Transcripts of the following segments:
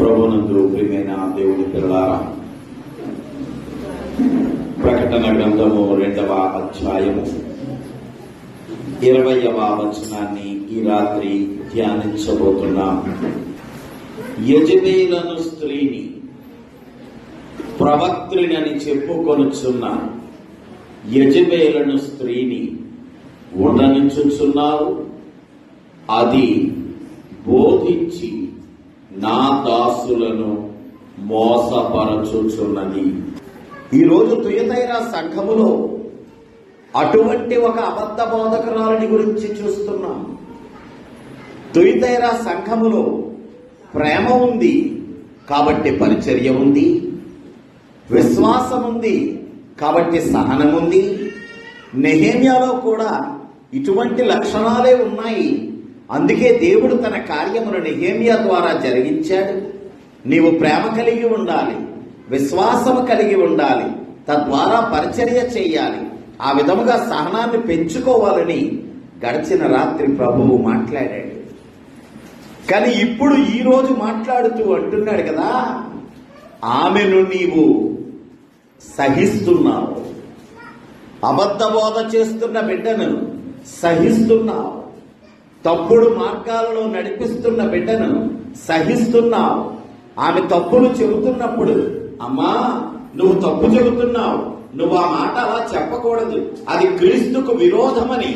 ప్రభునందు ప్రియమైన దేవుని పిల్లలారా, ప్రకటన గ్రంథము 2వ అధ్యాయము 20వ వచనాన్ని ఈ రాత్రి ధ్యానించబోతున్నాం. యెజబెలను స్త్రీని ప్రవక్త్రినని చెప్పుకొనుచున్న యెజబెలను స్త్రీని ఉండనించుచున్నారు. అది బోధించి నా దాసులను మోసపరచుచున్నది. ఈరోజు తుయతైరా సంఘములో అటువంటి ఒక అబద్ధ బోధకురాలని గురించి చూస్తున్నాం. తుయతైరా సంఘములో ప్రేమ ఉంది కాబట్టి పరిచర్య ఉంది, విశ్వాసం ఉంది కాబట్టి సహనం ఉంది. నెహెమ్యాలో కూడా ఇటువంటి లక్షణాలే ఉన్నాయి. అందుకే దేవుడు తన కార్యమును నెహెమ్యా ద్వారా జరిగించాడు. నీవు ప్రేమ కలిగి ఉండాలి, విశ్వాసము కలిగి ఉండాలి, తద్వారా పరిచర్య చేయాలి, ఆ విధముగా సహనాన్ని పెంచుకోవాలని గడిచిన రాత్రి ప్రభువు మాట్లాడాడు. కానీ ఇప్పుడు ఈ రోజు మాట్లాడుతూ అంటున్నాడు కదా, ఆమెను నీవు సహిస్తున్నావు, అబద్ధ బోధ చేస్తున్న బిడ్డను సహిస్తున్నావు, తప్పుడు మార్గాలలో నడిపిస్తున్న బిడ్డను సహిస్తున్నావు. ఆమె తప్పులు చెబుతున్నప్పుడు, అమ్మా నువ్వు తప్పు చెబుతున్నావు, నువ్వు ఆ మాట అలా చెప్పకూడదు, అది క్రీస్తుకు విరోధమని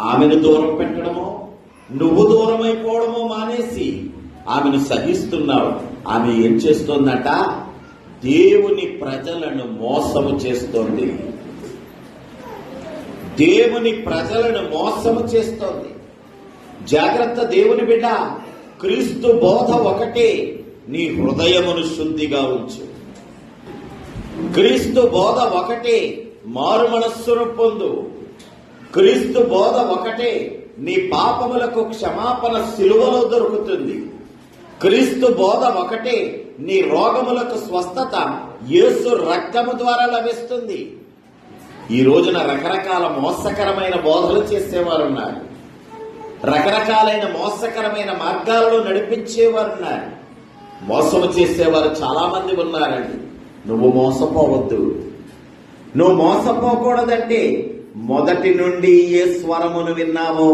ఆమెను దూరం పెట్టడమో నువ్వు దూరం అయిపోవడమో మానేసి ఆమెను సహిస్తున్నావు. ఆమె ఏం చేస్తోందట? దేవుని ప్రజలను మోసము చేస్తోంది. దేవుని ప్రజలను మోసము చేస్తోంది. జాగ్రత్త దేవుని బిడ్డ, క్రీస్తు బోధ ఒకటే, నీ హృదయమును శుద్ధిగా ఉంచు. క్రీస్తు బోధ ఒకటే, మారు మనస్సును పొందు. క్రీస్తు బోధ ఒకటే, నీ పాపములకు క్షమాపణ సిలువలో దొరుకుతుంది. క్రీస్తు బోధ ఒకటే, నీ రోగములకు స్వస్థత యేసు రక్తము ద్వారా లభిస్తుంది. ఈ రోజున రకరకాల మోసకరమైన బోధలు చేసేవారు ఉన్నారు, రకరకాలైన మోసకరమైన మార్గాలలో నడిపించేవారు ఉన్నారు, మోసము చేసేవారు చాలా మంది ఉన్నారండి. నువ్వు మోసపోవద్దు. నువ్వు మోసపోకూడదంటే మొదటి నుండి ఏ స్వరమును విన్నావో,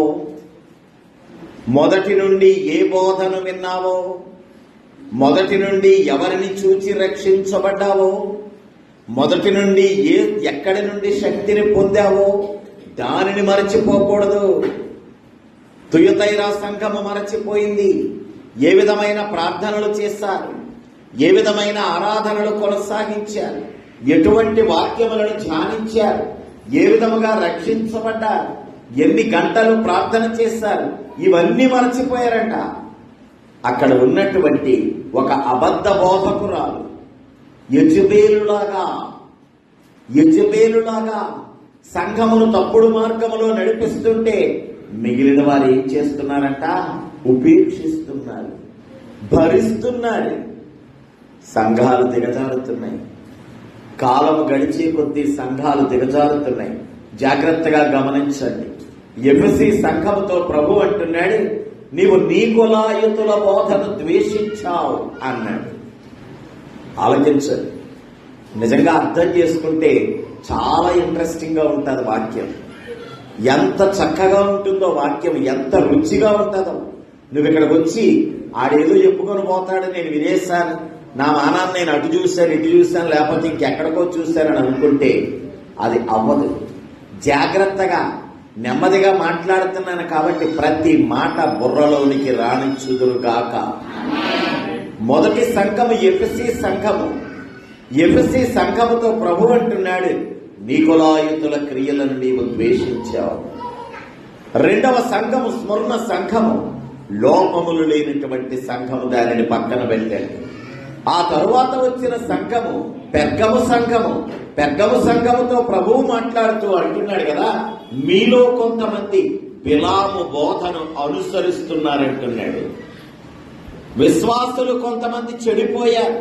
మొదటి నుండి ఏ బోధను విన్నావో, మొదటి నుండి ఎవరిని చూచి రక్షించబడ్డావో, మొదటి నుండి ఎక్కడి నుండి శక్తిని పొందావో దానిని మరచిపోకూడదు. తుయతైరా సంఘము మరచిపోయింది. ఏ విధమైన ప్రార్థనలు చేశారు, ఏ విధమైన ఆరాధనలు కొనసాగించారు, ఎటువంటి వాక్యములను ధ్యానించారు, ఏ విధముగా రక్షించబడ్డారు, ఎన్ని గంటలు ప్రార్థన చేశారు, ఇవన్నీ మరచిపోయారంట. అక్కడ ఉన్నటువంటి ఒక అబద్ధ బోధకురాలు యెజబెలులాగా సంఘమును తప్పుడు మార్గములో నడిపిస్తుంటే మిగిలిన వారు ఏం చేస్తున్నారంట? ఉపేక్షిస్తున్నారు, భరిస్తున్నారు. సంఘాలు దిగజారుతున్నాయి. కాలము గడిచే కొద్దీ సంఘాలు దిగజారుతున్నాయి. జాగ్రత్తగా గమనించండి. ఎఫెసీ సంఘముతో ప్రభు అంటున్నాడు, నీవు నీకొలాయుతుల బోధను ద్వేషించావు అన్నాడు. ఆలోచించండి. నిజంగా అర్థం చేసుకుంటే చాలా ఇంట్రెస్టింగ్ గా ఉంటుంది వాక్యం. ఎంత చక్కగా ఉంటుందో వాక్యం, ఎంత రుచిగా ఉంటుందో. నువ్వు ఇక్కడికి వచ్చి ఆడేదో చెప్పుకొని పోతాడు, నేను వినేశాను, నా మానాన్ని నేను అటు చూశాను ఇటు చూశాను, లేకపోతే ఇంకెక్కడికో చూశానని అనుకుంటే అది అవ్వదు. జాగ్రత్తగా నెమ్మదిగా మాట్లాడుతున్నాను కాబట్టి ప్రతి మాట బుర్రలోనికి రాణించుదురుగాక. మొదటి సంఘము ఎఫెసీ సంఘము. ఎఫెసీ సంఘముతో ప్రభు అంటున్నాడు, నికొలాయుతుల క్రియలను నీవు ద్వేషించావు. రెండవ సంఘము స్మరణ సంఘము, లోపములు లేనటువంటి సంఘము, దానిని పక్కన పెట్టాడు. ఆ తరువాత వచ్చిన సంఘము పెర్గము సంఘము. పెర్గము సంఘముతో ప్రభువు మాట్లాడుతూ అంటున్నాడు కదా, మీలో కొంతమంది బిలాము బోధను అనుసరిస్తున్నారంటున్నాడు. విశ్వాసులు కొంతమంది చెడిపోయారు.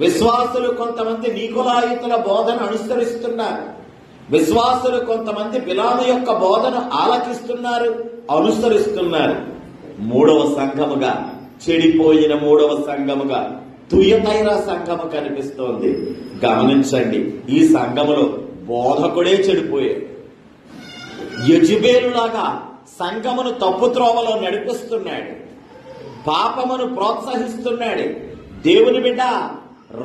విశ్వాసులు కొంతమంది నికొలాయుతుల బోధను అనుసరిస్తున్నారు. విశ్వాసులు కొంతమంది బిలాము యొక్క బోధను ఆలకిస్తున్నారు, అనుసరిస్తున్నారు. మూడవ సంఘముగా చెడిపోయిన మూడవ సంఘముగా తుయతైరా సంఘము కనిపిస్తోంది. గమనించండి, ఈ సంఘములో బోధకుడే చెడిపోయాడు. యెజబెలులాగా సంఘమును తప్పుత్రోవలో నడిపిస్తున్నాడు, పాపమును ప్రోత్సహిస్తున్నాడు. దేవుని బిడ్డ,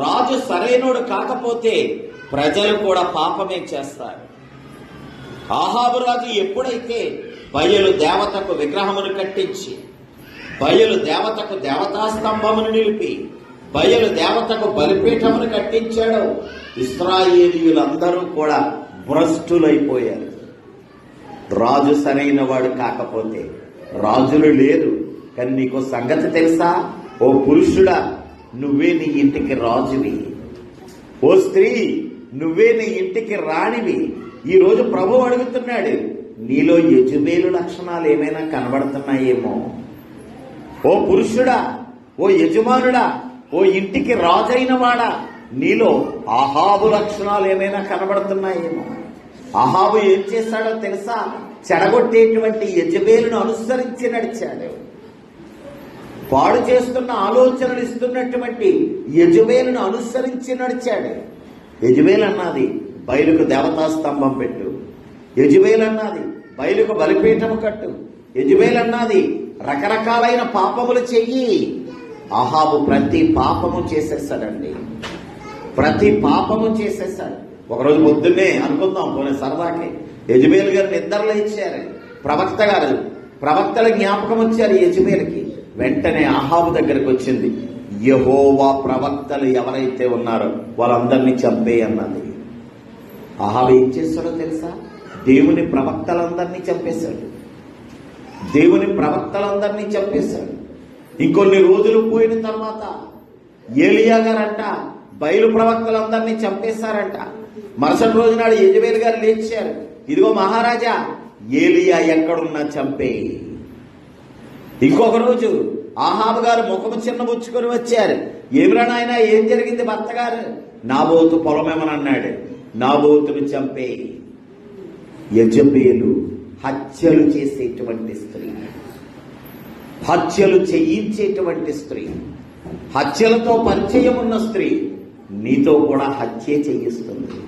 రాజు సరైనోడు కాకపోతే ప్రజలు కూడా పాపమే చేస్తారు. ఆహాబు రాజు ఎప్పుడైతే బయలు దేవతకు విగ్రహమును కట్టించి, బయలు దేవతకు దేవతా స్తంభమును నిలిపి, బయలు దేవతకు బలిపీఠమును కట్టించాడో ఇశ్రాయేలీయులందరూ కూడా భ్రష్టులైపోయారు. రాజు సరైన వాడు కాకపోతే రాజులు లేరు. కానీ నీకు సంగతి తెలుసా? ఓ పురుషుడా, నువ్వే నీ ఇంటికి రాజువి. ఓ స్త్రీ, నువ్వే నీ ఇంటికి రాణివి. ఈ రోజు ప్రభు అడుగుతున్నాడు, నీలో యెజబెలు లక్షణాలు ఏమైనా కనబడుతున్నాయేమో? ఓ పురుషుడా, ఓ యజమానుడా, ఓ ఇంటికి రాజైన వాడా, నీలో అహాబు లక్షణాలు ఏమైనా కనబడుతున్నాయేమో? అహాబు ఏం చేశాడో తెలుసా? చెడగొట్టేటువంటి యెజబెలును అనుసరించి నడిచాడు. పాడు చేస్తున్న ఆలోచనలు ఇస్తున్నటువంటి యెజబెలును అనుసరించి నడిచాడు. యెజబెలు అన్నది బయలుకు దేవతా స్తంభం పెట్టు, యెజబెలు అన్నది బయలుకు బలిపీఠము కట్టు, యెజబెలు అన్నది రకరకాలైన పాపములు చెయ్యి. అహాబు ప్రతి పాపము చేసేసాడండి, ప్రతి పాపము చేసేసాడు. ఒకరోజు పొద్దున్నే అనుకుందాం, పోనీ సరదాకి యెజబెలు గారు నిద్రలో ఇచ్చారు. ప్రవక్తల జ్ఞాపకం వచ్చారు యెజబెలుకి. వెంటనే అహాబు దగ్గరకు వచ్చింది, యెహోవా ప్రవక్తలు ఎవరైతే ఉన్నారో వాళ్ళందరినీ చంపే అన్నది. అహాబు ఏం చేశాడో తెలుసా? దేవుని ప్రవక్తలందరినీ చంపేశాడు. దేవుని ప్రవక్తలందరినీ చంపేశాడు. ఇంకొన్ని రోజులు పోయిన తర్వాత ఏలియా గారంట బయలు ప్రవక్తలందరినీ చంపేశారంట. మరుసటి రోజు నాడు యెజబెలు గారు లేచారు, ఇదిగో మహారాజా, ఏలియా ఎక్కడున్నా చంపే. ఇంకొక రోజు ఆహాబు గారు ముఖము చిన్నబుచ్చుకొని వచ్చారు. ఏమిరా నాయనా, ఏం జరిగింది? భర్త గారు నాబోతు పొలమేమని అన్నాడు, నాబోతును చంపే. యెజబెలు హత్యలు చేసేటువంటి స్త్రీ, హత్యలు చేయించేటువంటి స్త్రీ, హత్యలతో పరిచయం ఉన్న స్త్రీ నీతో కూడా హత్య చేయిస్తుంది.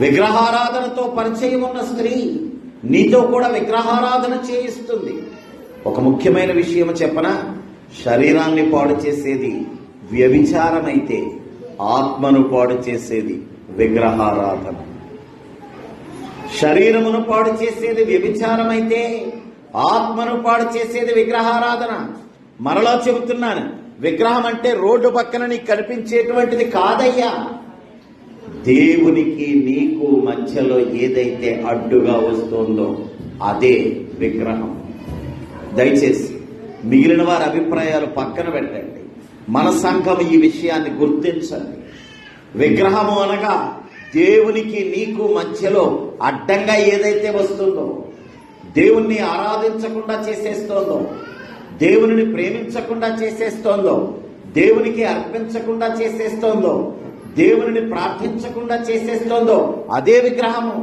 విగ్రహారాధనతో పరిచయం ఉన్న స్త్రీ నీతో కూడా విగ్రహారాధన చేయిస్తుంది. ఒక ముఖ్యమైన విషయం చెప్పనా? శరీరాన్ని పాడు చేసేది వ్యభిచారమైతే ఆత్మను పాడు చేసేది విగ్రహారాధన. శరీరమును పాడు చేసేది వ్యభిచారమైతే ఆత్మను పాడు చేసేది విగ్రహారాధన. మరలా చెబుతున్నాను, విగ్రహం అంటే రోడ్డు పక్కన నీకు కనిపించేటువంటిది కాదయ్యా. దేవునికి నీకు మధ్యలో ఏదైతే అడ్డుగా వస్తుందో అదే విగ్రహం. దయచేసి మిగిలిన వారి అభిప్రాయాలు పక్కన పెట్టండి. మన సంఘం ఈ విషయాన్ని గుర్తించండి. విగ్రహము అనగా దేవునికి నీకు మధ్యలో అడ్డంగా ఏదైతే వస్తుందో, దేవుణ్ణి ఆరాధించకుండా చేసేస్తోందో, దేవుని ప్రేమించకుండా చేసేస్తోందో, దేవునికి అర్పించకుండా చేసేస్తోందో, దేవుని ప్రార్థించకుండా చేసేస్తోందో అదే విగ్రహము.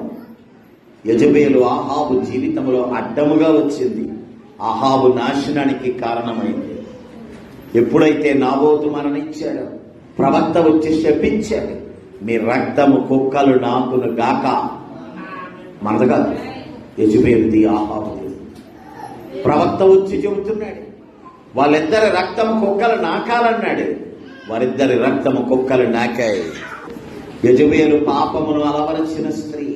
యెజబెలు అహాబు జీవితంలో అడ్డముగా వచ్చింది, అహాబు నాశనానికి కారణమైంది. ఎప్పుడైతే నాబోతు మరణించాడో ప్రవక్త వచ్చి శపించాడు, మీ రక్తము కుక్కలు నాకును గాక. మనదగా యెజబెలుది, అహాబుది. ప్రవక్త వచ్చి చెబుతున్నాడు, వాళ్ళిద్దరి రక్తము కుక్కలు నాకాలన్నాడు. వారిద్దరి రక్తము కుక్కలు నాకాయి. యెజబెలు పాపమును అలవరచిన స్త్రీ.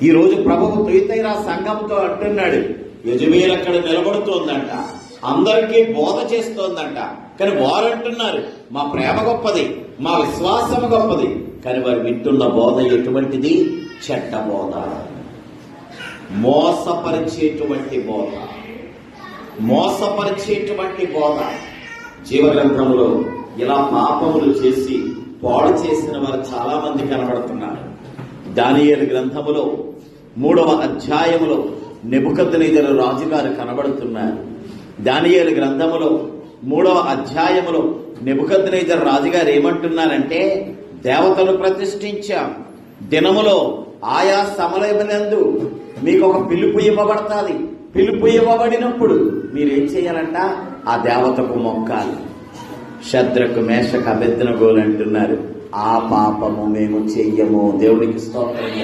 ఈ రోజు ప్రభువు తుయతైరా సంఘంతో అంటున్నాడు, యెజబెలు అక్కడ నిలబడుతోందంట, అందరికీ బోధ చేస్తోందంట. కానీ వారు అంటున్నారు, మా ప్రేమ గొప్పది, మా విశ్వాసము గొప్పది. కానీ వారు వింటున్న బోధ ఎటువంటిది? చెడ్డ బోధ, మోసపరిచేటువంటి బోధ, మోసపరిచేటువంటి బోధ. జీవగ్రంథంలో ఇలా పాపములు చేసి పాడు చేసిన వారు చాలా మంది కనబడుతున్నారు. దానియేలు గ్రంథములో 3వ అధ్యాయములో నెబుకద్నెజరు రాజుగారు కనబడుతున్నారు. దానియేలు గ్రంథములో 3వ అధ్యాయములో నెబుకద్నెజరు రాజుగారు ఏమంటున్నారంటే, దేవతను ప్రతిష్ఠించాం, దినములో ఆయా సమయమునందు మీకు ఒక పిలుపు ఇవ్వబడతాది. పిలుపు ఇవ్వబడినప్పుడు మీరేం చేయాలంట? ఆ దేవతకు మొక్కాలి. శద్రకు మేషకు అబెద్నెగోలు అంటున్నారు, ఆ పాపము మేము చెయ్యము. దేవుడికి స్తోత్రం.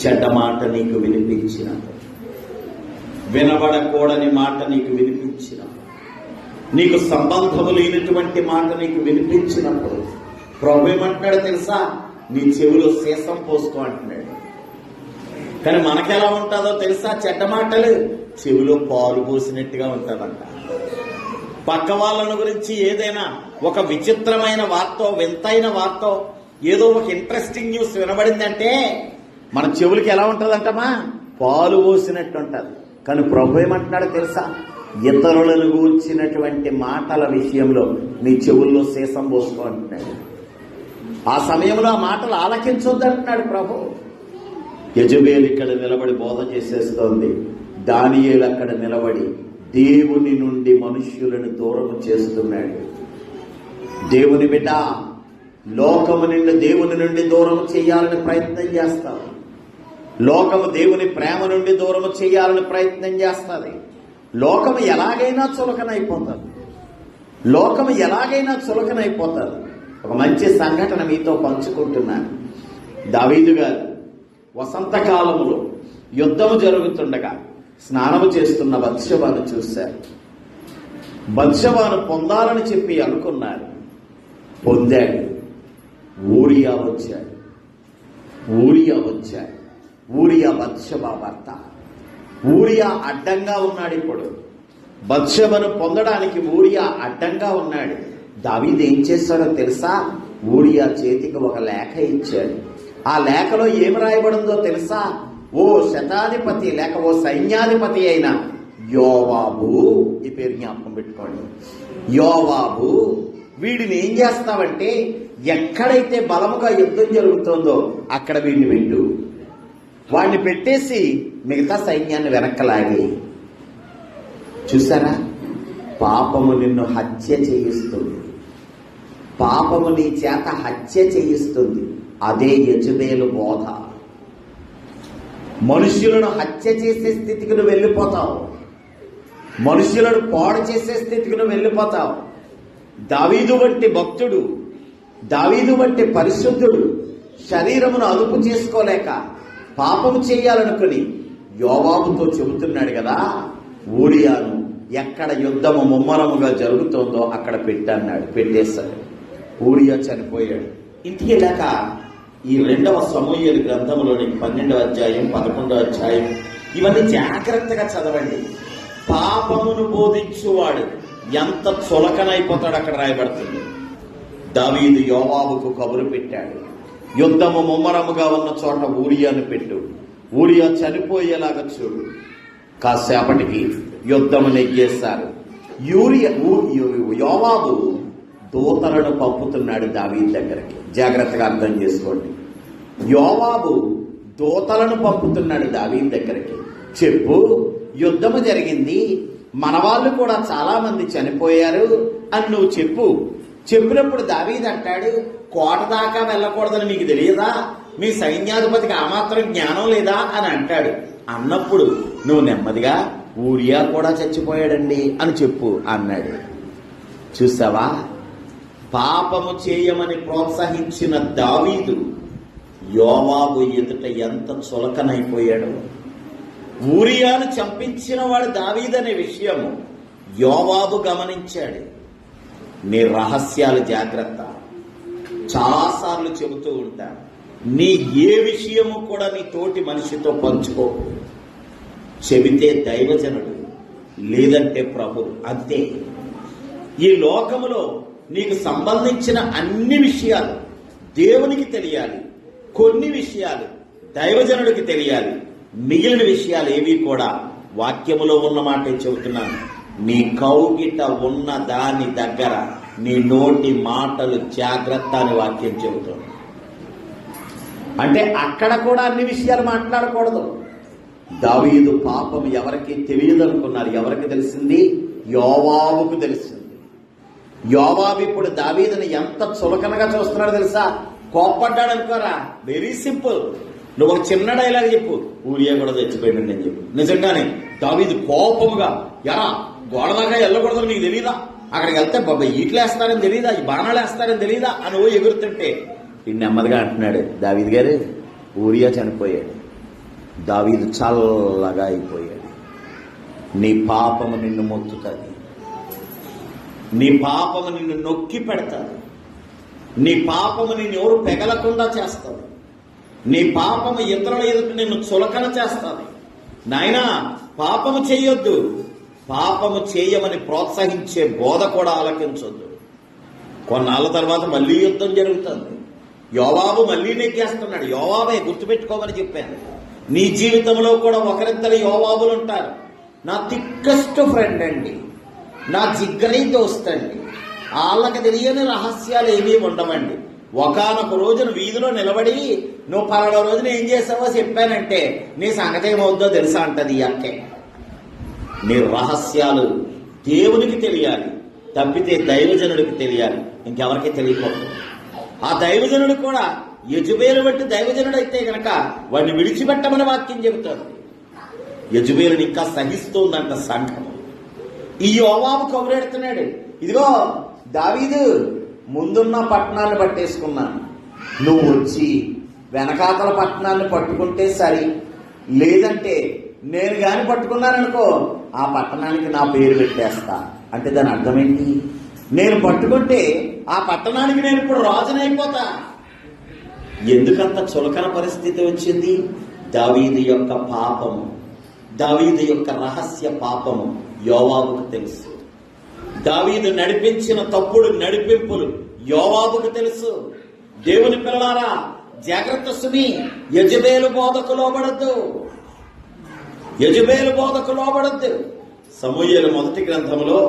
చెడ్డ మాట నీకు వినిపించినప్పుడు, వినబడకూడని మాట నీకు వినిపించినప్పుడు, నీకు సంబంధము లేనటువంటి మాట నీకు వినిపించినప్పుడు ప్రభు ఏమంటున్నాడు తెలుసా? నీ చెవిలో సీసం పోసుకో అంటున్నాడు. కానీ మనకెలా ఉంటుందో తెలుసా? చెడ్డ మాటలు చెవిలో పాలు పోసినట్టుగా ఉంటుందంట. పక్క వాళ్ళను గురించి ఏదైనా ఒక విచిత్రమైన వార్తో, వింతైన వార్తో, ఏదో ఒక ఇంట్రెస్టింగ్ న్యూస్ వినబడిందంటే మన చెవులకి ఎలా ఉంటుందంటమా? పాలు పోసినట్టు ఉంటుంది. కానీ ప్రభు ఏమంటున్నాడు తెలుసా? ఇతరులను గూర్చినటువంటి మాటల విషయంలో నీ చెవుల్లో సీసం పోసుకో అంటున్నాడు. ఆ సమయంలో ఆ మాటలు ఆలకించొద్దు అంటున్నాడు ప్రభు. యెజబెలు ఇక్కడ నిలబడి బోధ చేసేస్తోంది, దానియేలు అక్కడ నిలబడి దేవుని నుండి మనుష్యులను దూరం చేస్తున్నాడు. దేవుని బిడ్డ, లోకము నుండి దేవుని నుండి దూరం చేయాలని ప్రయత్నం చేస్తావు. లోకము దేవుని ప్రేమ నుండి దూరం చేయాలని ప్రయత్నం చేస్తుంది. లోకము ఎలాగైనా చులకనైపోతుంది. లోకము ఎలాగైనా చులకనైపోతుంది. ఒక మంచి సంఘటన మీతో పంచుకుంటున్నాను. దావీదు గారు వసంతకాలంలో యుద్ధము జరుగుతుండగా స్నానము చేస్తున్న బత్షెబను చూశారు. బత్షెబను పొందాలని చెప్పి అనుకున్నారు. పొందాడు. ఊరియా వచ్చాడు. ఊరియా బత్షెబ భర్త. ఊరియా అడ్డంగా ఉన్నాడు. ఇప్పుడు బత్షెబను పొందడానికి ఊరియా అడ్డంగా ఉన్నాడు. దావీదు ఏం చేశాడో తెలుసా? ఊరియా చేతికి ఒక లేఖ ఇచ్చాడు. ఆ లేఖలో ఏమి రాయబడిందో తెలుసా? ఓ శతాధిపతి లేక ఓ సైన్యాధిపతి అయిన యోవాబు, ఈ పేరు జ్ఞాపకం పెట్టుకోండి, యోవాబు, వీడిని ఏం చేస్తావంటే ఎక్కడైతే బలముగా యుద్ధం జరుగుతుందో అక్కడ వీడిని పెట్టు. వాడిని పెట్టేసి మిగతా సైన్యాన్ని వెనక్కలాగి. చూసారా? పాపము నిన్ను హత్య చేయిస్తుంది. పాపము నీ చేత హత్య చేయిస్తుంది. అదే యెజబెలు బోధ. మనుష్యులను హత్య చేసే స్థితికి నువ్వు వెళ్ళిపోతావు. మనుష్యులను పాడు చేసే స్థితికి నువ్వు వెళ్ళిపోతావు. దావీదు వంటి భక్తుడు, దావీదు వంటి పరిశుద్ధుడు శరీరమును అదుపు చేసుకోలేక పాపము చేయాలనుకుని యోవాబుతో చెబుతున్నాడు కదా, ఊరియాను ఎక్కడ యుద్ధము ముమ్మరముగా జరుగుతోందో అక్కడ పెట్టన్నాడు. పెట్టేశాడు. ఊరియా చనిపోయాడు. ఇంటికి వెళ్ళాక ఈ 2వ సమూయేలు గ్రంథంలోని 12వ అధ్యాయం 11వ అధ్యాయం ఇవన్నీ జాగ్రత్తగా చదవండి. పాపమును బోధించువాడు ఎంత చులకనైపోతాడు అక్కడ రాయబడుతుంది. దావీదు యోవాబుకు కబురు పెట్టాడు, యుద్ధము ముమ్మరముగా ఉన్న చోట ఊరియాను పెట్టు. ఊరియా చనిపోయేలాగా చూడు. కాసేపటికి యుద్ధము నెగ్గేశారు. యోవాబు దూతలను పంపుతున్నాడు దావీదు దగ్గరికి. జాగ్రత్తగా అర్థం చేసుకోండి. యోవాబు దూతలను పంపుతున్నాడు దావీదు దగ్గరికి. చెప్పు, యుద్ధము జరిగింది, మన వాళ్ళు కూడా చాలా మంది చనిపోయారు అని నువ్వు చెప్పు. చెప్పినప్పుడు దావీదు అంటాడు, కోట దాకా వెళ్ళకూడదని మీకు తెలియదా? మీ సైన్యాధిపతికి ఆ మాత్రం జ్ఞానం లేదా అని అంటాడు. అన్నప్పుడు నువ్వు నెమ్మదిగా ఊరియా కూడా చచ్చిపోయాడండి అని చెప్పు అన్నాడు. చూసావా? పాపము చేయమని ప్రోత్సహించిన దావీదు యోవాబు ఎదుట ఎంత చులకనైపోయాడు. ఊరియాను చంపించిన వాడు దావీదనే విషయము యోవాబు గమనించాడు. నీ రహస్యాలు జాగ్రత్త. చాలాసార్లు చెబుతూ ఉంటాను, నీ ఏ విషయము కూడా నీ తోటి మనిషితో పంచుకో. చెబితే దైవజనుడు, లేదంటే ప్రభు, అంతే. ఈ లోకములో నీకు సంబంధించిన అన్ని విషయాలు దేవునికి తెలియాలి. కొన్ని విషయాలు దైవజనుడికి తెలియాలి. మిగిలిన విషయాలు ఏవి కూడా వాక్యములో ఉన్న మాటే చెబుతున్నాను. నీ కౌగిట ఉన్న దాని దగ్గర నీ నోటి మాటలు జాగ్రత్త అని వాక్యం చెబుతుంది. అంటే అక్కడ కూడా అన్ని విషయాలు మాట్లాడకూడదు. దావీదు పాపం ఎవరికి తెలియదు అనుకున్నారు. ఎవరికి తెలిసింది? యోవాబుకు తెలిసింది. యోవాబు ఇప్పుడు దావీదుని ఎంత చులకనగా చూస్తున్నాడో తెలుసా? కోప్పడ్డాడు అనుకోరా? Very simple. నువ్వు ఒక చిన్న డైలాగ్ చెప్పు, ఊరియా కూడా చచ్చిపోయిందండి అని చెప్పు. నిజంగానే దావీదు కోపముగా, ఎరా గోడ దాకా వెళ్ళకూడదని నీకు తెలీదా, అక్కడికి వెళ్తే బాబా ఈట్లు వేస్తారని తెలీదా, ఈ బాణాలు వేస్తారని తెలీదా అని ఓ ఎగురుతుంటే ఈ నెమ్మదిగా అంటున్నాడు, దావీదు గారు ఊరియా చనిపోయాడు, దావీదు చల్లగా అయిపోయాడు. నీ పాపము నిన్ను మొత్తుతుంది, నీ పాపము నిన్ను నొక్కి పెడతాది, నీ పాపము నిన్ను ఎవరు పెగలకుండా చేస్తుంది, నీ పాపము ఇతరుల ఎదుట నిన్ను చులకన చేస్తుంది. నాయనా పాపము చెయ్యొద్దు, పాపము చేయమని ప్రోత్సహించే బోధ కూడా ఆలకించొద్దు. కొన్నాళ్ళ తర్వాత మళ్ళీ యుద్ధం జరుగుతుంది, యోవాబు మళ్ళీ నెగ్గేస్తున్నాడు. యోవాబే గుర్తుపెట్టుకోమని చెప్పాను. నీ జీవితంలో కూడా ఒకరిద్దరు యోవాబులు ఉంటారు. నా థిక్కెస్ట్ ఫ్రెండ్ అండి, నా జిగ్గరీ దోస్త్ అండి, వాళ్ళకి తెలియని రహస్యాలు ఏమీ ఉండవండి. ఒకానొక రోజున వీధిలో నిలబడి నువ్వు పలానా రోజున ఏం చేసావో చెప్పానంటే నీ సంగతి ఏమవుద్దో తెలుసా అంటది ఈ అక్కే. నీ రహస్యాలు దేవునికి తెలియాలి, తప్పితే దైవజనుడికి తెలియాలి, ఇంకెవరికి తెలియకూడదు. ఆ దైవజనుడు కూడా యజుబేలు బట్టి దైవజనుడు అయితే గనక వాడిని విడిచిపెట్టమని వాక్యం చెబుతాడు. యజుబేలుని ఇంకా సహిస్తుందంట సంఘం. ఈ యోవాబు కబురెడుతున్నాడు, ఇదిగో దావీదు ముందున్న పట్టణాన్ని పట్టేసుకున్నాను, నువ్వు వచ్చి వెనకాతల పట్టణాన్ని పట్టుకుంటే సరి, లేదంటే నేను గాని పట్టుకున్నాననుకో ఆ పట్టణానికి నా పేరు పెట్టేస్తా. అంటే దాని అర్థం ఏంటి? నేను పట్టుకుంటే ఆ పట్టణానికి నేను ఇప్పుడు రాజునైపోతా. ఎందుకంత చులకన పరిస్థితి వచ్చింది? దావీదు యొక్క పాపము, దావీదు యొక్క రహస్య పాపము యోవాబుకు తెలుసు. దావీదు నడిపించిన తప్పుడు నడిపింపులు యోవాబుకు తెలుసు. దేవుని పిల్లలారా జాగ్రత్త సుమి, యజబేలు బోధకు లోబడద్దు, యజబేలు బోధకు లోబడద్దు. సమూయేలు మొదటి గ్రంథములో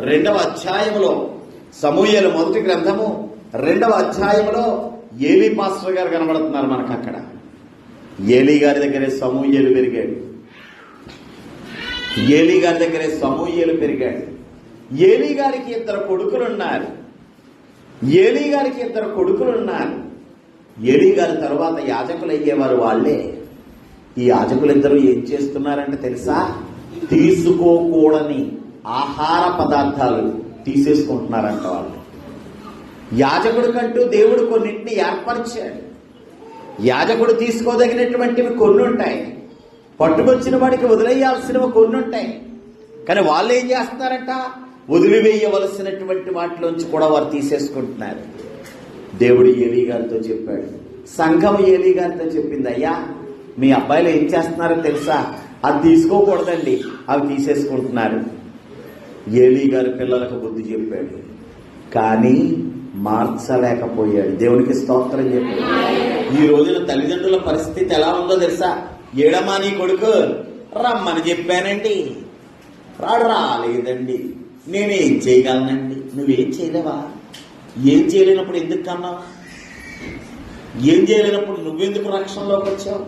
2వ అధ్యాయములో, సమూయేలు మొదటి గ్రంథము 2వ అధ్యాయములో ఏలీ పాస్టర్ గారు కనబడుతున్నారు మనకు. అక్కడ ఏలీ గారి దగ్గరే సమూయేలు పెరిగాడు, ఏలీ గారి దగ్గరే సమూయేలు పెరిగాడు. ఏలీ గారికి 2 కొడుకులున్నారు, ఏలీ గారికి 2 కొడుకులున్నారు. ఏలీ గారి తర్వాత యాజకులు అయ్యేవారు వాళ్ళే. ఈ యాజకులిద్దరూ ఏం చేస్తున్నారంటే తెలుసా? తీసుకోకూడని ఆహార పదార్థాలు తీసేసుకుంటున్నారంట వాళ్ళు. యాజకుడి కంటూ దేవుడు కొన్నింటిని ఏర్పరిచాడు. యాజకుడు తీసుకోదగినటువంటివి కొన్ని ఉంటాయి, పట్టుకొచ్చిన వాడికి వదిలేయాల్సినవి కొన్ని ఉంటాయి. కానీ వాళ్ళు ఏం చేస్తున్నారంట? వదిలివేయవలసినటువంటి వాటిలోంచి కూడా వారు తీసేసుకుంటున్నారు. దేవుడు ఏలీ గారితో చెప్పాడు, సంఘం ఏలీ గారితో చెప్పింది, అయ్యా మీ అబ్బాయిలు ఏం చేస్తున్నారో తెలుసా? అది తీసుకోకూడదండి, అవి తీసేసుకుంటున్నారు. ఏలీ గారి పిల్లలకు బుద్ధి చెప్పాడు, కానీ మార్చలేకపోయాడు. దేవునికి స్తోత్రం చెప్పాడు. ఈ రోజున తల్లిదండ్రుల పరిస్థితి ఎలా ఉందో తెలుసా? ఏడమ్మా నీ కొడుకు రమ్మని చెప్పానండి, రాలేదండి, నేనేం చేయగలనండి. నువ్వేం చేయలేవా? ఏం చేయలేనప్పుడు ఎందుకు కన్నావు? ఏం చేయలేనప్పుడు నువ్వెందుకు రక్షణలోకి వచ్చావు?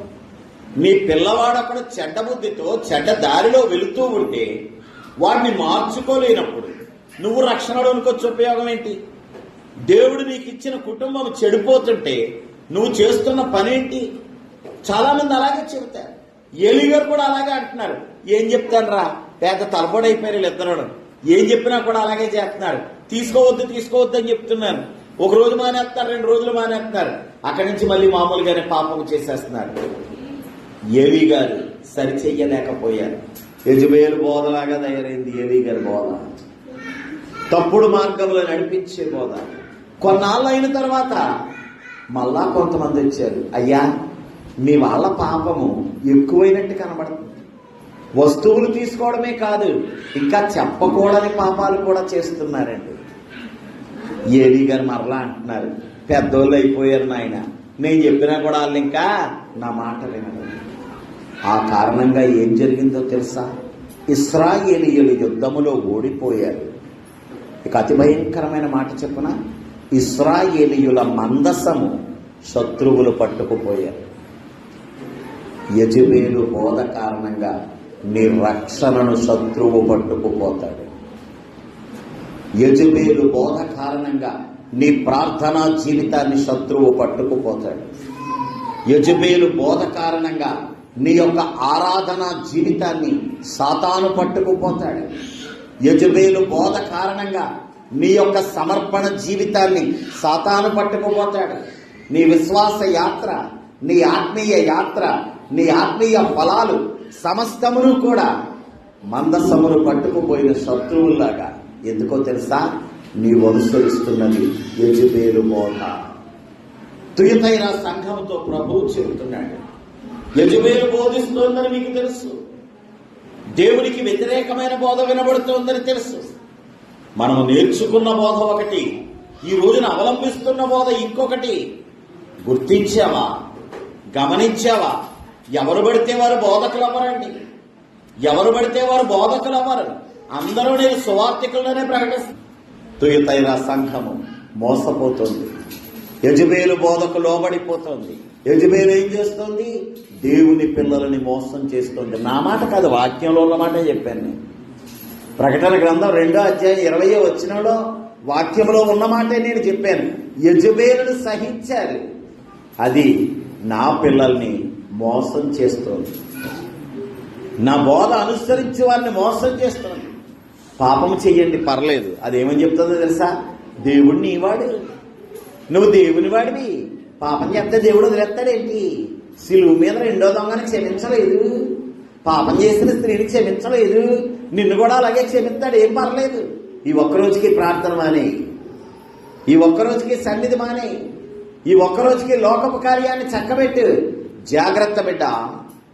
నీ పిల్లవాడు అక్కడ చెడ్డ బుద్ధితో చెడ్డ దారిలో వెళుతూ ఉంటే వాడిని మార్చుకోలేనప్పుడు నువ్వు రక్షణలోనికి వచ్చే ఉపయోగం ఏంటి? దేవుడు నీకు ఇచ్చిన కుటుంబం చెడిపోతుంటే నువ్వు చేస్తున్న పనేంటి? చాలా మంది అలాగే చెబుతారు. ఏలీ గారు కూడా అలాగే అంటున్నారు. ఏం చెప్తాను రా, పెద్ద తలపడైపోయారు వీళ్ళిద్దరు, ఏం చెప్పినా కూడా అలాగే చేస్తున్నారు. తీసుకోవద్దు అని చెప్తున్నాను. ఒక రోజు మానేస్తున్నారు, 2 రోజులు మానేస్తున్నారు, అక్కడి నుంచి మళ్ళీ మామూలుగానే పాపం చేసేస్తున్నారు. ఏలీ గారు సరిచెయ్యలేకపోయారు. యజబేలు బోధలాగా తయారైంది ఏలీ గారి బోధ, తప్పుడు మార్గంలో నడిపించే బోధ. కొన్నాళ్ళు అయిన తర్వాత మళ్ళా కొంతమంది వచ్చారు, అయ్యా మీ వాళ్ళ పాపము ఎక్కువైనట్టు కనబడుతుంది, వస్తువులు తీసుకోవడమే కాదు ఇంకా చెప్పకూడని పాపాలు కూడా చేస్తున్నారండి. ఏలీ గారు మరలా అంటున్నారు, పెద్దోళ్ళు అయిపోయారు నాయన, నేను చెప్పినా కూడా వాళ్ళు ఇంకా నా మాట వినరు. ఆ కారణంగా ఏం జరిగిందో తెలుసా? ఇశ్రాయేలీయులు యుద్ధములో ఓడిపోయారు. ఇక అతి భయంకరమైన మాట చెప్పున, ఇశ్రాయేలీయుల మందసము శత్రువులు పట్టుకుపోయారు. యెజెబెలు బోధ కారణంగా నీ రక్షణను శత్రువు పట్టుకుపోతాడు. యెజెబెలు బోధ కారణంగా నీ ప్రార్థనా జీవితాన్ని శత్రువు పట్టుకుపోతాడు. యెజెబెలు బోధ కారణంగా నీ యొక్క ఆరాధన జీవితాన్ని సాతాను పట్టుకుపోతాడు. యెజబేలు బోధ కారణంగా నీ యొక్క సమర్పణ జీవితాన్ని సాతాను పట్టుకుపోతాడు. నీ విశ్వాస యాత్ర, నీ ఆత్మీయ యాత్ర, నీ ఆత్మీయ ఫలాలు సమస్తమును కూడా మందసమును పట్టుకుపోయిన శత్రువుల్లాగా. ఎందుకో తెలుసా? నీవు అనుసరిస్తున్నది యెజబేలు బోధ. తుయతైరా సంఘంతో ప్రభువు చెబుతున్నాడు, యెజబేలు బోధిస్తోందని మీకు తెలుసు, దేవునికి వ్యతిరేకమైన బోధ వినబడుతోందని తెలుసు. మనము నేర్చుకున్న బోధ ఒకటి, ఈ రోజున అవలంబిస్తున్న బోధ ఇంకొకటి. గుర్తించావా? గమనించావా? ఎవరు పడితే వారు బోధకులు అవ్వరండి. ఎవరు పడితే వారు బోధకులు అవ్వరు. అందరూ నేను సువార్తికులనే ప్రకటిస్తాను. తుయతైరా సంఘము మోసపోతుంది. యెజబేలు బోధకు లోబడిపోతుంది. యెజబేలు ఏం చేస్తుంది? దేవుని పిల్లలని మోసం చేస్తుంది. నా మాట కాదు, వాక్యంలో ఉన్న మాట చెప్పాను నేను. ప్రకటన గ్రంథం 2వ అధ్యాయం 20వ వచనంలో వాక్యంలో ఉన్న మాటే నేను చెప్పాను. యెజబేలును సహించారు, అది నా పిల్లల్ని మోసం చేస్తుంది. నా బోధ అనుసరించి వారిని మోసం చేస్తుంది. పాపం చెయ్యండి పర్లేదు, అదేమని చెప్తుందో తెలుసా? దేవుడు నీవాడు, నువ్వు దేవుని వాడివి, పాపం చేస్తే దేవుడు వదిలేస్తాడేంటి? సిలువు మీద 2వ దొంగని క్షమించలేదు, పాపం చేసిన స్త్రీని క్షమించలేదు, నిన్ను కూడా అలాగే క్షమిస్తాడు, ఏం పర్లేదు. ఈ ఒక్కరోజుకి ప్రార్థన మానే, ఈ ఒక్కరోజుకి సన్నిధి మానే, ఈ ఒక్కరోజుకి లోకపు కార్యాన్ని చక్కబెట్టు. జాగ్రత్త బిడ్డ.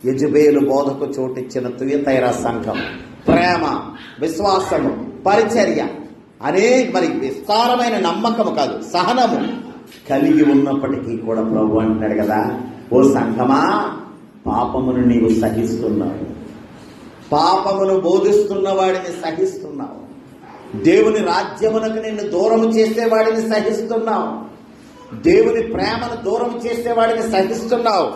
యెజబేలు బోధకు చోటిచ్చిన తుయతైరా సంఘం ప్రేమ, విశ్వాసము, పరిచర్య మరి విస్తారమైన నమ్మకము కాదు, సహనము కలిగి ఉన్నప్పటికీ కూడా ప్రభు అంటున్నాడు కదా, ఓ సంఘమా, పాపమును నీవు సహిస్తున్నావు, పాపమును బోధిస్తున్న వాడిని సహిస్తున్నావు, దేవుని రాజ్యమునకు నిన్ను దూరం చేసేవాడిని సహిస్తున్నావు, దేవుని ప్రేమను దూరం చేసేవాడిని సహిస్తున్నావు.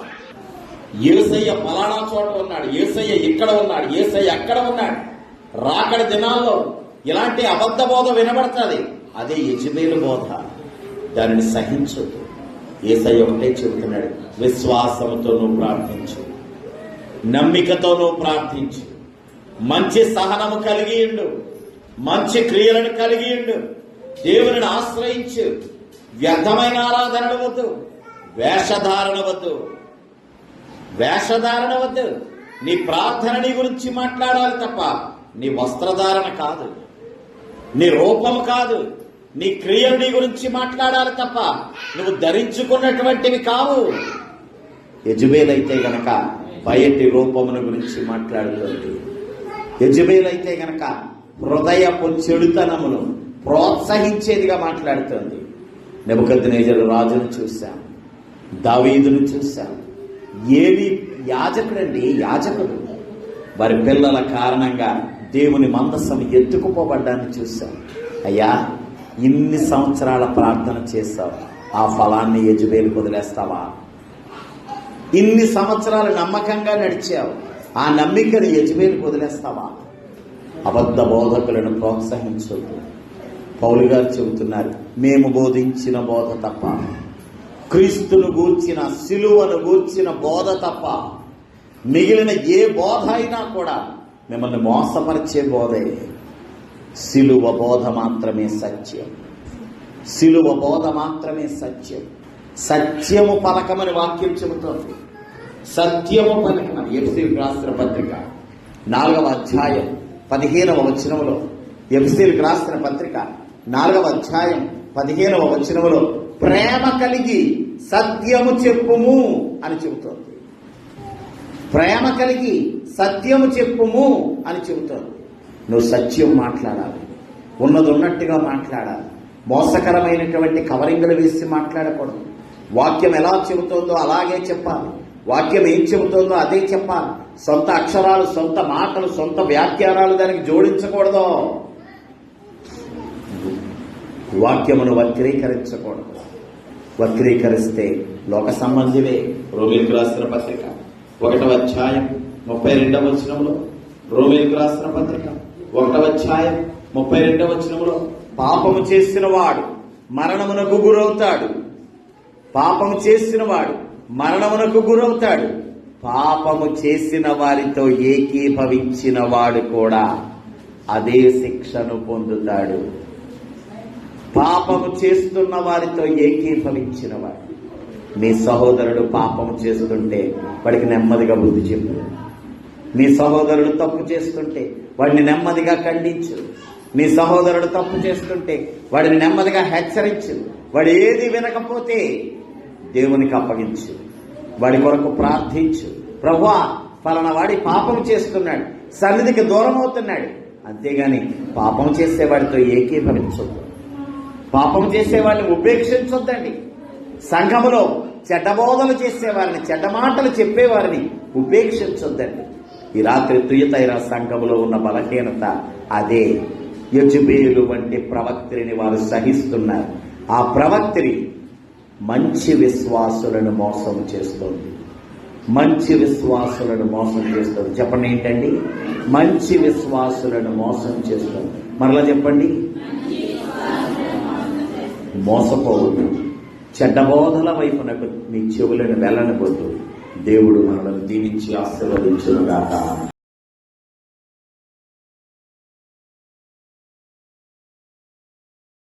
యేసయ్య ఫలానా చోట ఉన్నాడు, యేసయ్య ఇక్కడ ఉన్నాడు, యేసయ్య అక్కడ ఉన్నాడు. రాకడ దినాల్లో ఇలాంటి అబద్ధ బోధ వినబడుతుంది. అదే యెజబేలు బోధ. దానిని సహించొద్దు. యేసయ్య ఒకటే చెబుతున్నాడు, విశ్వాసంతో నువ్వు ప్రార్థించు, నమ్మికతో నువ్వు ప్రార్థించు, మంచి సహనము కలిగి ఉండు, మంచి క్రియలను కలిగి ఉండు, దేవుని ఆశ్రయించు. వ్యర్థమైన ఆరాధనలు వద్దు, వేషధారణ వద్దు, వేషధారణ వద్దు. నీ ప్రార్థన నీ గురించి మాట్లాడాలి తప్ప నీ వస్త్రధారణ కాదు, నీ రూపం కాదు, నీ క్రియలు నీ గురించి మాట్లాడాలి తప్ప నువ్వు ధరించుకున్నటువంటివి కావు. యెజబేలైతే గనక బయటి రూపమును గురించి మాట్లాడుతుంది. యెజబేలైతే గనక హృదయపు చెడుతనమును ప్రోత్సహించేదిగా మాట్లాడుతుంది. నెబుకద్నెజరు రాజును చూశాం, దావీదును చూశాం. ఏలి యాజకుడండి, యాజకుడు. వారి పిల్లల కారణంగా దేవుని మందసం ఎత్తుకుపోబడ్డాన్ని చూశాం. అయ్యా, ఇన్ని సంవత్సరాల ప్రార్థన చేశావు, ఆ ఫలాన్ని యెజబేలుకు వదిలేస్తావా? ఇన్ని సంవత్సరాలు నమ్మకంగా నడిచావు, ఆ నమ్మికను యెజబేలుకు వదిలేస్తావా? అబద్ధ బోధకులను ప్రోత్సహించొద్దు. పౌలు గారు చెబుతున్నారు, మేము బోధించిన బోధ తప్ప, క్రీస్తును గూర్చిన, సిలువను గూర్చిన బోధ తప్ప మిగిలిన ఏ బోధ అయినా కూడా మిమ్మల్ని మోసపరిచే బోధే. సిలువ బోధ మాత్రమే సత్యం, సిలువ బోధ మాత్రమే సత్యం. సత్యము పలకమని వాక్యం చెబుతోంది. సత్యము పలకమని ఎఫెసీయులకు రాసిన పత్రిక 4వ అధ్యాయం 15వ వచనములో, ఎఫెసీయులకు రాసిన పత్రిక 4వ అధ్యాయం 15వ వచనములో ప్రేమ కలిగి సత్యము చెప్పుము అని చెబుతోంది. ప్రేమ కలిగి సత్యము చెప్పుము అని చెబుతోంది. నువ్వు సత్యం మాట్లాడాలి, ఉన్నది ఉన్నట్టుగా మాట్లాడాలి. మోసకరమైనటువంటి కవరింగులు వేసి మాట్లాడకూడదు. వాక్యం ఎలా చెబుతోందో అలాగే చెప్పాలి. వాక్యం ఏం చెబుతోందో అదే చెప్పాలి. సొంత అక్షరాలు, సొంత మాటలు, సొంత వ్యాఖ్యానాలు దానికి జోడించకూడదు. వాక్యమును వక్రీకరించకూడదు. వక్రీకరిస్తే లోక సంబంధివే. రోమీయులకు రాసిన పత్రిక 1వ అధ్యాయం 32వ వచనంలో, రోమీయులకు రాసిన పత్రిక 1వ అధ్యాయం 32వ వచనంలో, పాపము చేసిన వాడు మరణమునకు గురవుతాడు, పాపము చేసిన వాడు మరణమునకు గురవుతాడు, పాపము చేసిన వారితో ఏకీభవించిన వాడు కూడా అదే శిక్షను పొందుతాడు. పాపము చేస్తున్న వారితో ఏకీభవించిన వాడు. నీ సహోదరుడు పాపము చేస్తుంటే వాడికి నెమ్మదిగా బుద్ధి చెప్పు. నీ సహోదరుడు తప్పు చేస్తుంటే వాడిని నెమ్మదిగా ఖండించు. నీ సహోదరుడు తప్పు చేస్తుంటే వాడిని నెమ్మదిగా హెచ్చరించు. వాడు ఏది వినకపోతే దేవునికి అప్పగించు. వాడి కొరకు ప్రార్థించు. ప్రభువా, ఫలానా వాడి పాపం చేస్తున్నాడు, సన్నిధికి దూరం అవుతున్నాడు. అంతేగాని పాపం చేసేవాడితో ఏకీభవించొద్దు. పాపం చేసేవాడిని ఉపేక్షించొద్దండి. సంఘములో చెడ్డ బోధలు చేసేవారిని, చెడ్డ మాటలు చెప్పేవారిని ఉపేక్షించొద్దండి. ఈ రాత్రి తుయతైరా సంఘములో ఉన్న బలహీనత అదే. యెజబేలు వంటి ప్రవక్త్రిని వారు సహిస్తున్నారు. ఆ ప్రవక్త్రి మంచి విశ్వాసులను మోసం చేస్తోంది. మంచి విశ్వాసులను మోసం చేస్తుంది. చెప్పండి ఏంటండి? మంచి విశ్వాసులను మోసం చేస్తుంది. మరలా చెప్పండి. మోసపోవద్దు. చెడ్డ బోధల వైపునకు నీ చెవులను వెళ్ళనవద్దు. దేవుడు మనల్ని దీవించి ఆశీర్వదించునుగాక.